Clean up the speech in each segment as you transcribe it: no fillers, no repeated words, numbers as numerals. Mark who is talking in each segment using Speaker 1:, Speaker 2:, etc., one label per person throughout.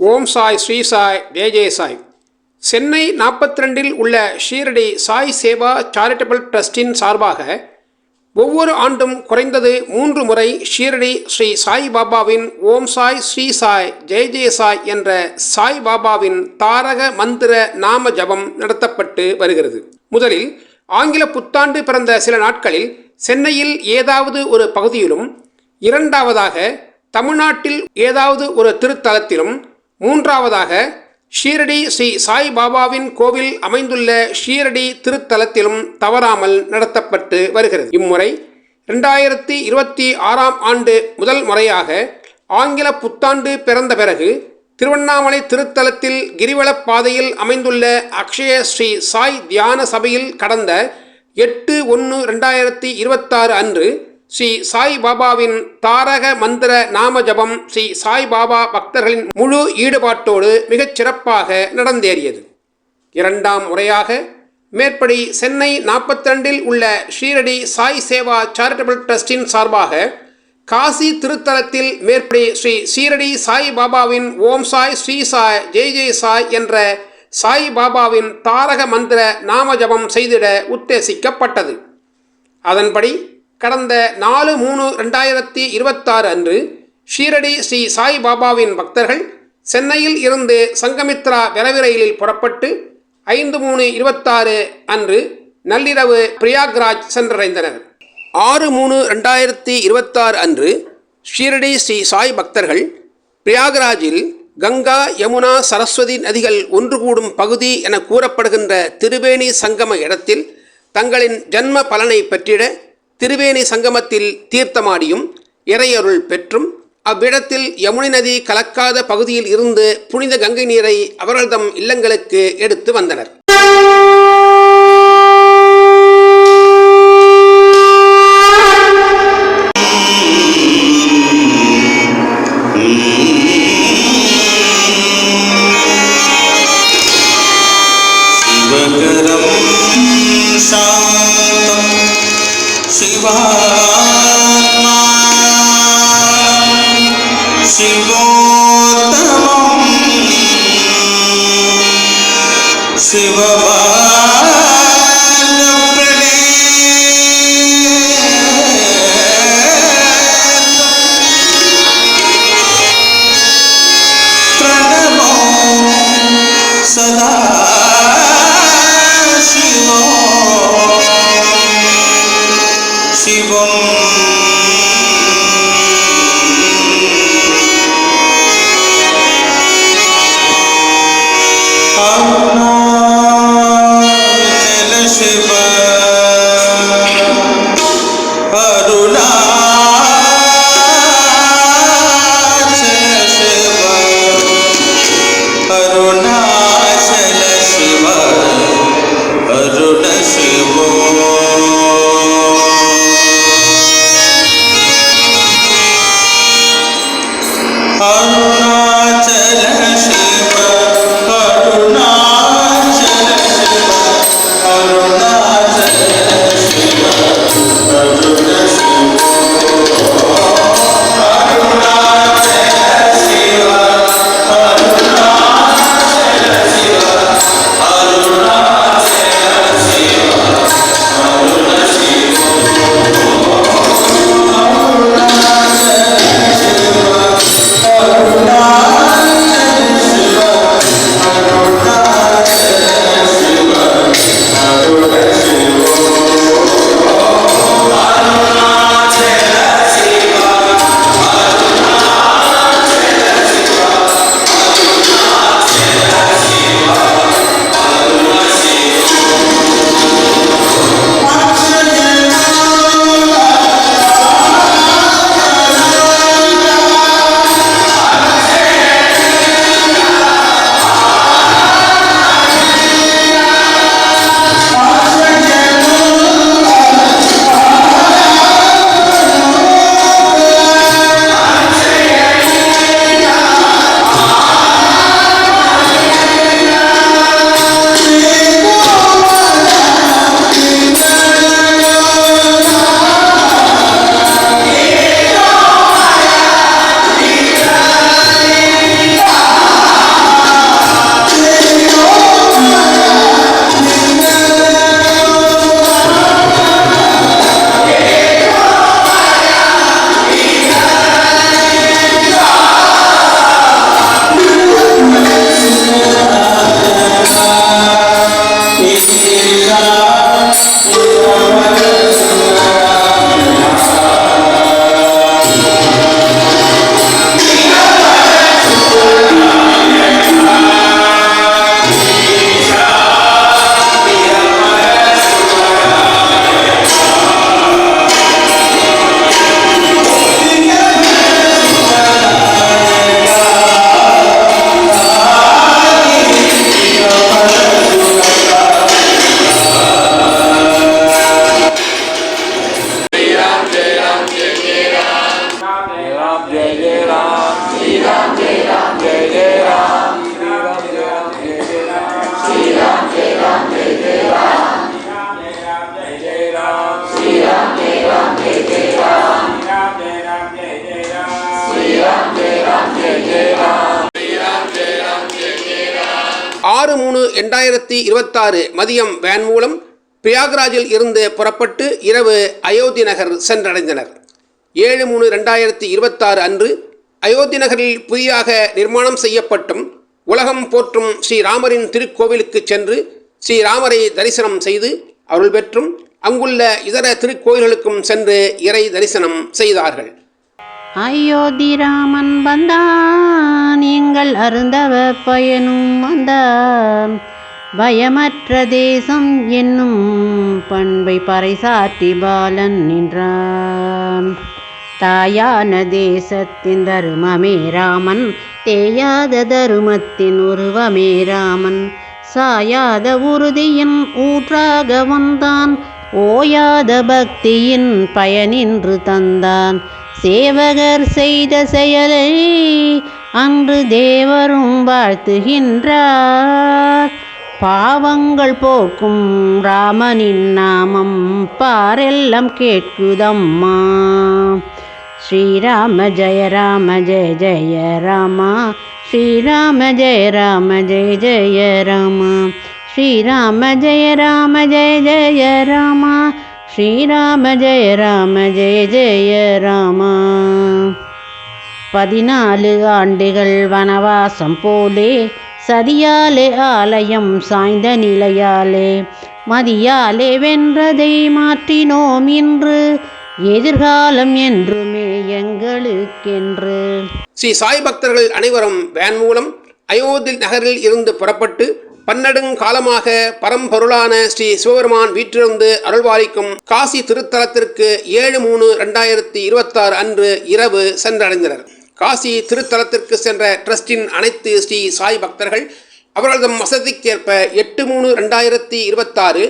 Speaker 1: ஓம் சாய் ஸ்ரீ சாய் ஜெய ஜெய சாய். சென்னை 42 உள்ள ஷீரடி சாய் சேவா சாரிட்டபிள் ட்ரஸ்டின் சார்பாக ஒவ்வொரு ஆண்டும் குறைந்தது 3 முறை ஷீரடி ஸ்ரீ சாய் பாபாவின் ஓம் சாய் ஸ்ரீ சாய் ஜெய ஜெய சாய் என்ற சாய் பாபாவின் தாரக மந்திர நாம ஜபம் நடத்தப்பட்டு வருகிறது. முதலில் ஆங்கில புத்தாண்டு பிறந்த சில நாட்களில் சென்னையில் ஏதாவது ஒரு பகுதியிலும், இரண்டாவதாக தமிழ்நாட்டில் ஏதாவது ஒரு திருத்தலத்திலும், மூன்றாவதாக ஷீரடி ஸ்ரீ சாய் பாபாவின் கோவில் அமைந்துள்ள ஷீரடி திருத்தலத்திலும் தவறாமல் நடத்தப்பட்டு வருகிறது. இம்முறை 2026 ஆண்டு முதல் முறையாக ஆங்கில புத்தாண்டு பிறந்த பிறகு திருவண்ணாமலை திருத்தலத்தில் கிரிவலப் பாதையில் அமைந்துள்ள அக்ஷய ஸ்ரீ சாய் தியான சபையில் கடந்த 8/1/2026 அன்று ஸ்ரீ சாய் பாபாவின் தாரக மந்திர நாம ஜபம் ஸ்ரீ சாய் பாபா பக்தர்களின் முழு ஈடுபாட்டோடு மிகச் சிறப்பாக நடந்தேறியது. இரண்டாம் முறையாக மேற்படி சென்னை 42 உள்ள ஷீரடி சாய் சேவா சாரிட்டபிள் ட்ரஸ்டின் சார்பாக காசி திருத்தலத்தில் மேற்படி ஸ்ரீ ஷீரடி சாய் பாபாவின் ஓம் சாய் ஸ்ரீ சாய் ஜெய் ஜெய் சாய் என்ற சாய் பாபாவின் தாரக மந்திர நாம ஜபம் செய்திட உத்தேசிக்கப்பட்டது. அதன்படி கடந்த 4/3/2026 அன்று ஷீரடி ஸ்ரீ சாய் பாபாவின் பக்தர்கள் சென்னையில் இருந்து சங்கமித்ரா விரைவு ரயிலில் புறப்பட்டு 5/3/26 அன்று நள்ளிரவு பிரயாக்ராஜ் சென்றடைந்தனர். 6/3/2026 அன்று ஷீரடி ஸ்ரீ சாய் பக்தர்கள் பிரயாக்ராஜில் கங்கா யமுனா சரஸ்வதி நதிகள் ஒன்று கூடும் பகுதி என கூறப்படுகின்ற திரிவேணி சங்கம இடத்தில் தங்களின் ஜன்ம பலனை பெற்றிட திரிவேணி சங்கமத்தில் தீர்த்தமாடியும் இறையருள் பெற்றும் அவ்விடத்தில் யமுனை நதி கலக்காத பகுதியில் இருந்து புனித கங்கை நீரை அவர்கள் தம் இல்லங்களுக்கு எடுத்து வந்தனர்.
Speaker 2: Arunachala Shiva, Arunachala
Speaker 1: 6/3/2026 மதியம் வேன் மூலம் பிரயாக்ராஜில் இருந்து புறப்பட்டு இரவு அயோத்தி நகர் சென்றடைந்தனர். 7/3/2026 அன்று அயோத்தி நகரில் புதிதாக நிர்மாணம் செய்யப்பட்டும் உலகம் போற்றும் ஸ்ரீராமரின் திருக்கோவிலுக்கு சென்று ஸ்ரீராமரை தரிசனம் செய்து அருள் பெற்றும் அங்குள்ள இதர திருக்கோயில்களுக்கும் சென்று இறை தரிசனம் செய்தார்கள்.
Speaker 2: அயோத்தி ராமன் வந்தான், எங்கள் அருந்தவ பயனும் வந்தான், பயமற்ற தேசம் என்னும் பண்பை பறைசாற்றி பாலன் நின்றான். தாயான தேசத்தின் தருமமே ராமன், தேயாத தருமத்தின் உருவமே ராமன், சாயாத உறுதியின் ஊற்றாக வந்தான், ஓயாத பக்தியின் பயனின்று தந்தான். சேவகர் செய்த செயலை அன்று தேவரும் வாழ்த்துகின்றார், பாவங்கள் போக்கும் ராமனின் நாமம் பாரெல்லாம் கேட்குதம்மா. ஸ்ரீராம ஜெய ராம ஜெய ஜெய ராமா, ஸ்ரீராம ஜெய ராம ஜெய ஜெய ராமா, ஸ்ரீராம ஜெய ராம ஜெய ஜெய ராமா, ஸ்ரீராம ஜெய ராம ஜெய ஜெய ராமா. 14 ஆண்டுகள் வனவாசம் போலே சதியாலே ஆலயம் சாய்ந்த நிலையாலே மதியாலே வென்றதை மாற்றினோம் இன்று, எதிர்காலம் என்றுமே எங்களுக்கென்று.
Speaker 1: ஸ்ரீ சாய் பக்தர்கள் அனைவரும் வேன் மூலம் அயோத்தி நகரில் இருந்து புறப்பட்டு பன்னெடுங்காலமாக பரம்பொருளான ஸ்ரீ சிவபெருமான் வீற்றிருந்து அருள்பாலிக்கும் காசி திருத்தலத்திற்கு 7/3/2026 அன்று இரவு சென்றடைந்தனர். காசி திருத்தலத்திற்கு சென்ற ட்ரஸ்டின் அனைத்து ஸ்ரீ சாய் பக்தர்கள் அவர்களது வசதிக்கேற்ப 8/3/2026,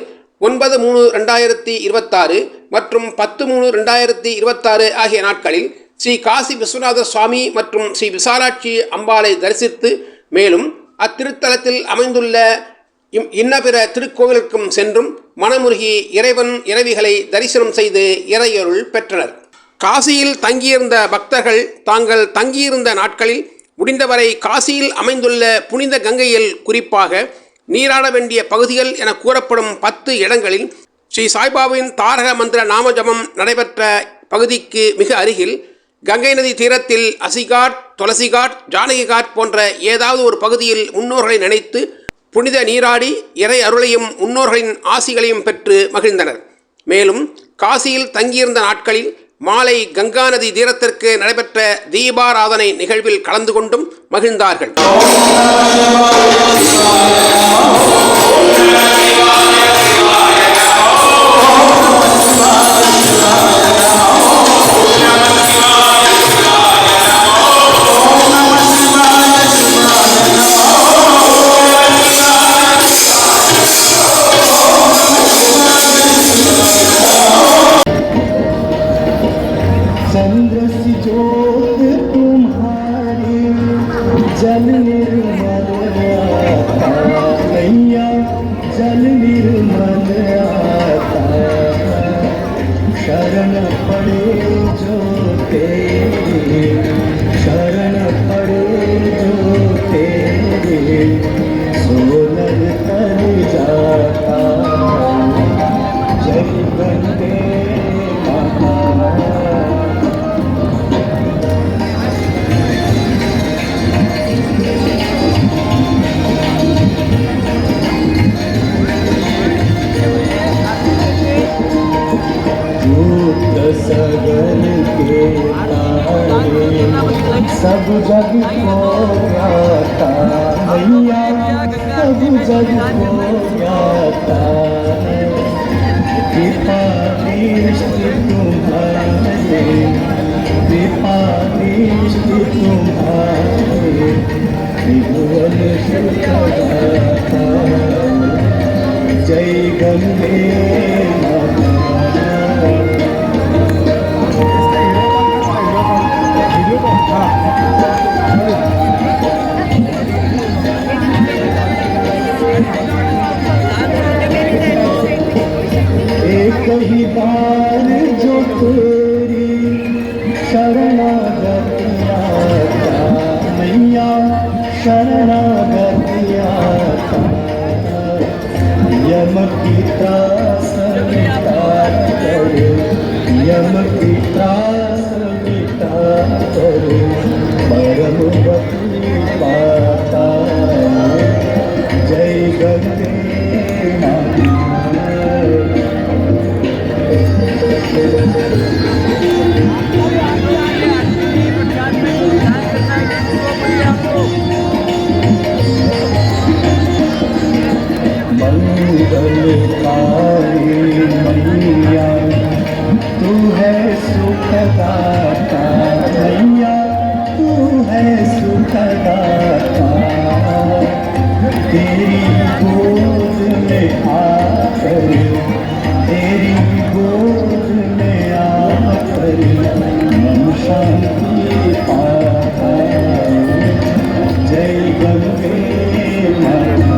Speaker 1: 9/3/2026 மற்றும் 10/3/2026 ஆகிய நாட்களில் ஸ்ரீ காசி விஸ்வநாத சுவாமி மற்றும் ஸ்ரீ விசாலாட்சி அம்பாளை தரிசித்து மேலும் அத்திருத்தலத்தில் அமைந்துள்ள இன்னபிற திருக்கோவிலுக்கும் சென்றும் மனமுருகி இறைவன் இறைவிகளை தரிசனம் செய்து இறையருள் பெற்றனர். காசியில் தங்கியிருந்த பக்தர்கள் தாங்கள் தங்கியிருந்த நாட்களில் முடிந்தவரை காசியில் அமைந்துள்ள புனித கங்கையில் குறிப்பாக நீராட வேண்டிய பகுதிகள் என கூறப்படும் 10 இடங்களில் ஸ்ரீ சாய்பாபாவின் தாரக மந்திர நாமஜபம் நடைபெற்ற பகுதிக்கு மிக அருகில் கங்கை நதி தீரத்தில் அசிகாட், துளசிகாட், ஜானகிகாட் போன்ற ஏதாவது ஒரு பகுதியில் முன்னோர்களை நினைத்து புனித நீராடி இறை அருளையும் முன்னோர்களின் ஆசிகளையும் பெற்று மகிழ்ந்தனர். மேலும் காசியில் தங்கியிருந்த நாட்களில் மாலை கங்கா நதி தீரத்திற்கு நடைபெற்ற தீபாராதனை நிகழ்வில் கலந்து கொண்டும் மகிழ்ந்தார்கள்.
Speaker 3: जल निर्मल आता मैया, जल निर्मल आता, शरण पड़े जो तेरे, शरण पड़े जो तेरे, सोलर तर जाता, जय वंदे माता। सगल के तारे सब जग को गाता मैया, सब जग को गाता, कृपा दृष्टि तुम्हारे, कृपा दृष्टि तुम्हारे, त्रिभुवन सुख गाता, जय गंगे माता। एक ही बार जो तेरी शरणागति आता मैया, शरणागति आता, यम की त्रास मिटा करो, यम की त्रास मिटा करो, परम गति पाता। जय गंगे माता। मंगलकारी मैया तू है सुखदाता, मैया तू है सुखदाता। तेरी गोद में आकर, तेरी गोद में आकर मन शांति पाता। जय गंगे माता।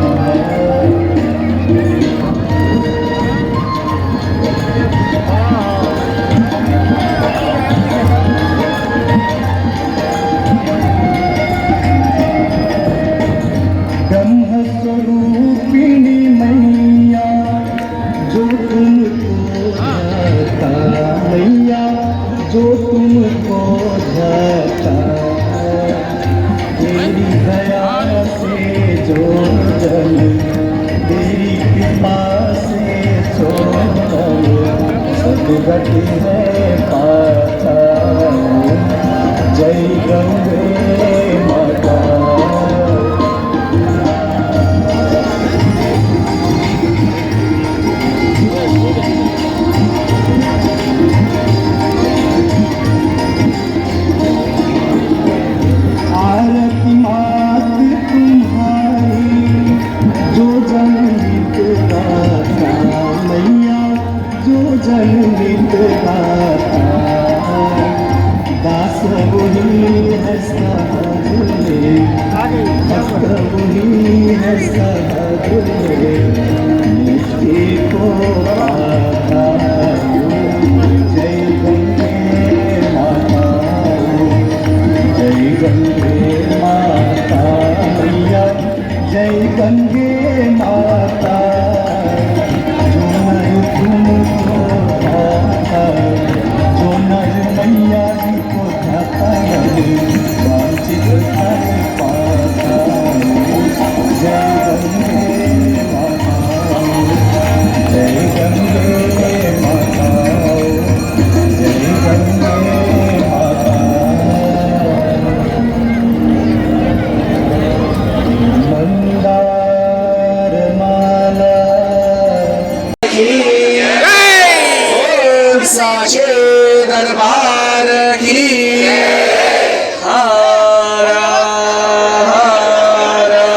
Speaker 3: ब्रह्मस्वरूपिणी मैया जो तुमको ध्याता, मैया जो तुमको ध्याता। तेरी दया से जो जन, तेरी कृपा से जो जन सदगति है पाता। जय गंगे माता। आरती मात तुम्हारी जो जनहित गाता, मैया जो जनहित गाता। दास वही है सहजले, भक्त वही है सहजले, मुक्ति को पाता। जय गंगे माता, जय गंगे माता मैया, जय गंगे माता। जो नर तुमको ध्याता, जो नर मैया जी को ध्याता, वांछित फल पाता। जय गंगे माता, जय गंगे माता, जय गंगे माता। मंदार माला
Speaker 4: साचे दरबार की हारा हारा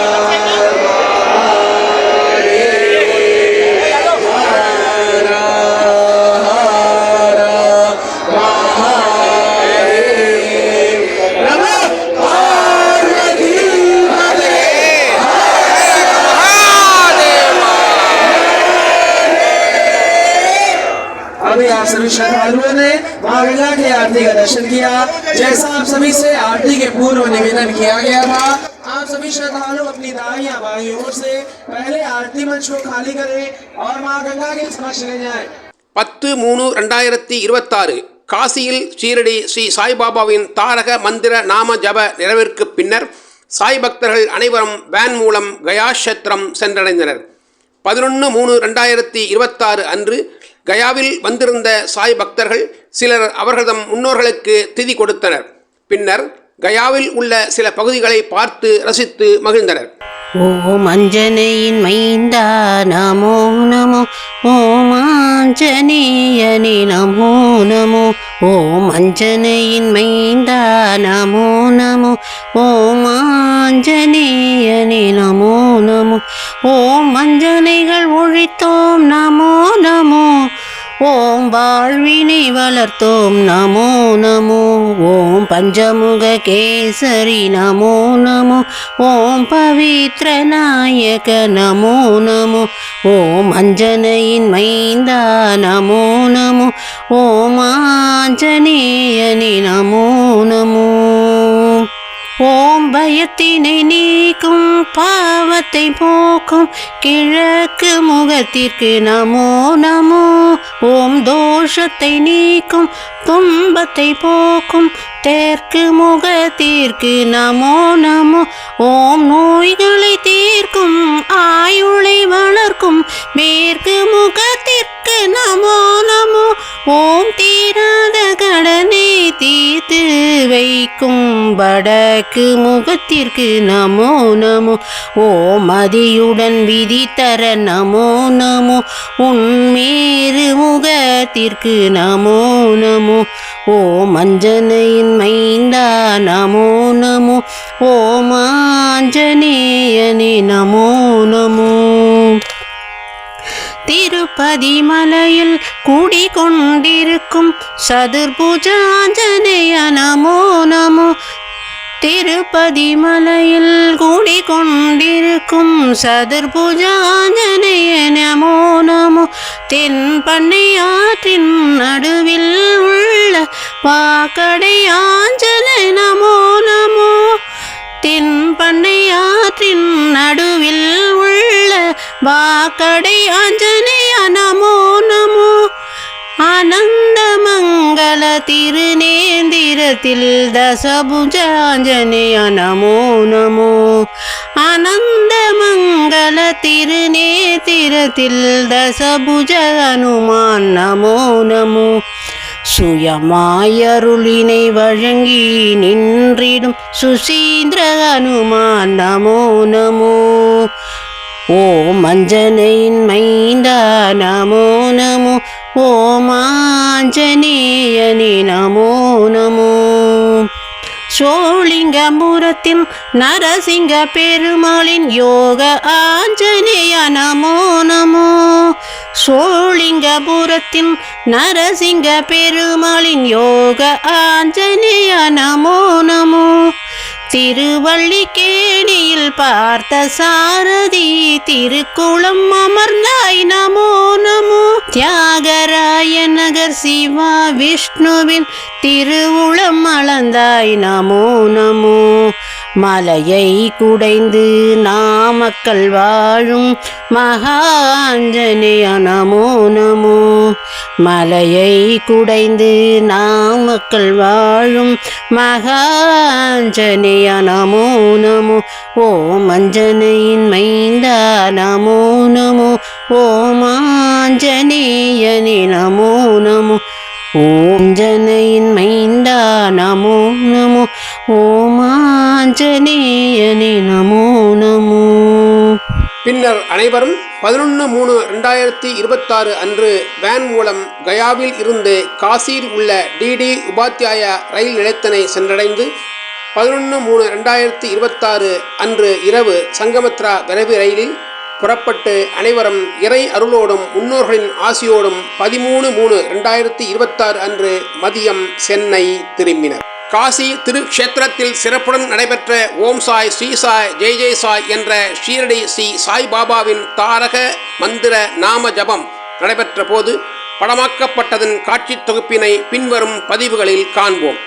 Speaker 4: अभी आप सभी श्रद्धालुओं ने मां गंगा की आरती का दर्शन किया। जैसा आप सभी से आरती के पूर्व निवेदन किया गया था, आप सभी श्रद्धालु अपनी दाहिनी बाईं ओर से पहले आरती मंच को खाली करें और मां गंगा के समक्ष ले जाएं।
Speaker 1: 10-3-2026 காசியில் ஷீரடி ஸ்ரீ சாய்பாபாவின் தாரக மந்திர நாம ஜப நிறைவிற்கு பின்னர் சாய் பக்தர்கள் அனைவரும் வேன் மூலம் கயா க்ஷேத்திரம் சென்றடைந்தனர். 11-3-2026 அன்று கயாவில் வந்திருந்த சாய் பக்தர்கள் சிலர் அவர்களது முன்னோர்களுக்கு திதி கொடுத்தனர். பின்னர் கயாவில் உள்ள சில பகுதிகளை பார்த்து ரசித்து மகிழ்ந்தனர்.
Speaker 2: ஓம் அஞ்சனையின் மைந்தா நமோ நமோ, ஓம் ஆஞ்சநேயனே நமோ நமோ, ஓம் அஞ்சனையின் மைந்தா நமோ நமோ, ஓம் ஆஞ்சநேயனே நமோ நமோ, ஓம் அஞ்சனைகள் ஒழித்தோம் நமோ நமோ, ஓம் வாழ்வினை வளர்த்தோம் நமோ நமோ, ஓம் பஞ்சமுக கேசரி நமோ நமோ, ஓம் பவித்ர நாயக நமோ நமோ, ஓம் அஞ்சனையின் மைந்தா நமோ நமோ, ஓம் ஆஞ்சநேயனே நமோ நமோ. ஓம் பயத்தினை நீக்கும் பாவத்தை போக்கும் கிழக்கு முகத்திற்கு நமோ நமோ. ஓம் தோஷத்தை நீக்கும் துன்பத்தை போக்கும் தெற்கு முகத்திற்கு நமோ நமோ. ஓம் நோய்களை தீர்க்கும் ஆயுளை வளர்க்கும் மேற்கு முகத்திற்கு நமோ நமோ. ஓம் தீராத கடனை தீர்த்து வைக்கும் வடக்கு முகத்திற்கு நமோ நமோ. ஓம் மதியுடன் விதி தர நமோ நமோ. உன்மேறு முகத்திற்கு நமோ நமோ. ஓம் அஞ்சனையின் மைந்தா நமோ நமோ. ஓம் ஆஞ்சநேயனே நமோ நமோ. திருப்பதி மலையில் கூடிக்கொண்டிருக்கும் சதுர்புஜ ஆஞ்சநேய நமோ நமோ. திருப்பதி மலையில் கூடிக்கொண்டிருக்கும் சதுர்புஜ ஆஞ்சநேய நமோ நமோ. தென்பண்ணை ஆற்றின் நடுவில் உள்ள வாக்கடை ஆஞ்சநேய நமோ நமோ. தென்பண்ணை ஆற்றின் நடுவில் உள்ள வாக்கடை ஆஞ்சநேய நமோ நமோ. ஆனந்த மங்கள திருநேந்திரத்தில் தசபுஜ ஆஞ்சநேய நமோ நமோ. ஆனந்த மங்கள திருநேத்திரத்தில் தசபுஜ ஹனுமான் நமோ நமோ. சுயமாயருளினை வழங்கி நின்றிடும் சுசீந்திர ஹனுமான் நமோ நமோ. ஓம் அஞ்சனையின் மைந்தா நமோ நமோ. ஓம் ஆஞ்சநேயனே நமோ நமோ. சோழிங்கபுரத்தின் நரசிங்க பெருமாளின் யோக ஆஞ்சநேய நமோ நமோ. சோழிங்கபுரத்தின் நரசிங்க பெருமாளின் யோக ஆஞ்சநேய நமோ நமோ. திருவள்ளிக்கேணியில் பார்த்த சாரதி திருக்குளம் அமர்ந்தாய் நமோ நமோ. தியாகராய நகர் சிவா விஷ்ணுவின் திருவுளம் அளந்தாய் நமோ நமோ. மலையை குடைந்து நாமக்கல் வாழும் மகாஞ்சனேய நமோ நமோ. மலையை குடைந்து நாமக்கல் வாழும் மகாஞ்சனேய நமோ நமோ. ஓம் அஞ்சனையின் மைந்தா நமோ நமோ. ஓம் ஆஞ்சநேயனே நமோ நமோ. ஓம் ஜனையின் மைந்தா நமோ நமோ. ஓம் ஆஞ்சநேயனே நமோ நமோ.
Speaker 1: பின்னர் அனைவரும் 11/3/2026 அன்று வேன் மூலம் கயாவில் இருந்து காசியில் உள்ள டிடி உபாத்யாய ரயில் நிலையத்தினை சென்றடைந்து 11/3/2026 அன்று இரவு சங்கமித்ரா விரைவு ரயிலில் புறப்பட்டு அனைவரும் இறை அருளோடும் முன்னோர்களின் ஆசியோடும் 13/3/2026 அன்று மதியம் சென்னை திரும்பினர். காசி திருக்ஷேத்திரத்தில் சிறப்புடன் நடைபெற்ற ஓம் சாய் ஸ்ரீ சாய் ஜெய் ஜெய் சாய் என்ற ஷீரடி ஸ்ரீ சாய் பாபாவின் தாரக மந்திர நாம ஜபம் நடைபெற்ற போது படமாக்கப்பட்டதன் காட்சி தொகுப்பினை பின்வரும் பதிவுகளில் காண்போம்.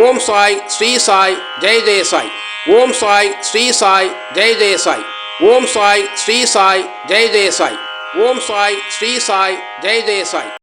Speaker 1: ஓம் சாய் ஸ்ரீ சாய் ஜெய் ஜெய சாய். ஓம் சாய் ஸ்ரீ சாய் ஜெய் ஜெய சாய். ஓம் சாய் ஸ்ரீ சாய் ஜெய் ஜெய சாய். ஓம் சாய் ஸ்ரீ சாய் ஜெய் ஜெய சாய்.